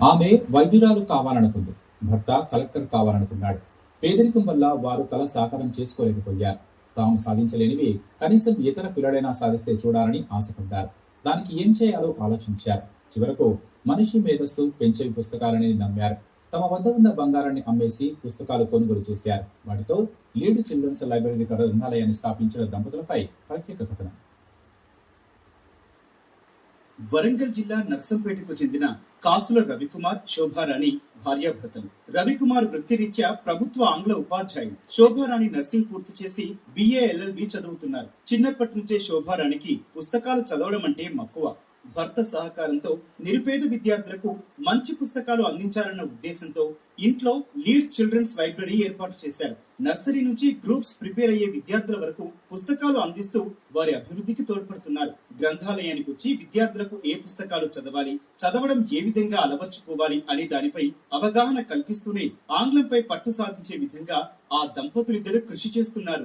ఆమె వైద్యురాలు కావాలనుకుంది. భర్త కలెక్టర్ కావాలనుకున్నాడు. పేదరికం వల్ల వారు కల సాకారం చేసుకోలేకపోయారు. తాము సాధించలేనివి కనీసం ఇతర పిల్లలైనా సాధిస్తే చూడాలని ఆశపడ్డారు. దానికి ఏం చేయాలో ఆలోచించారు. చివరకు మనిషి మేధస్సు పెంచే పుస్తకాలని నమ్మారు. తమ వద్ద ఉన్న బంగారాన్ని అమ్మేసి పుస్తకాలు కొనుగోలు చేశారు. వాటితో లీడ్ చిల్డ్రన్స్ లైబ్రరీ గ్రంథాలయాన్ని స్థాపించిన దంపతులపై ప్రత్యేక కథనం. వరంగల్ జిల్లా నర్సంపేటకు చెందిన కాసుల రవికుమార్, శోభారాణి భార్యాభర్తలు. రవికుమార్ వృత్తిరీత్యా ప్రభుత్వ ఆంగ్ల ఉపాధ్యాయుడు. శోభారాణి నర్సింగ్ పూర్తి చేసి BA LLB చదువుతున్నారు. చిన్నప్పటి నుంచే శోభారాణికి పుస్తకాలు చదవడం అంటే మక్కువ. భర్త సహకారంతో నిరుపేద విద్యార్థులకు మంచి పుస్తకాలు అందించాలన్న ఉద్దేశంతో ఇంట్లో లీడ్ చిల్డ్రన్స్ లైబ్రరీ ఏర్పాటు చేశారు. నర్సరీ నుంచి గ్రూప్స్ ప్రిపేర్ అయ్యే విద్యార్థుల వరకు పుస్తకాలు అందిస్తూ వారి అభివృద్ధికి తోడ్పడుతున్నారు. గ్రంథాలయానికి వచ్చి విద్యార్థులకు ఏ పుస్తకాలు చదవాలి, చదవడం ఏ విధంగా అలవర్చుకోవాలి అనే దానిపై అవగాహన కల్పిస్తూనే ఆంగ్లంపై పట్టు సాధించే విధంగా ఆ దంపతులిద్దరూ కృషి చేస్తున్నారు.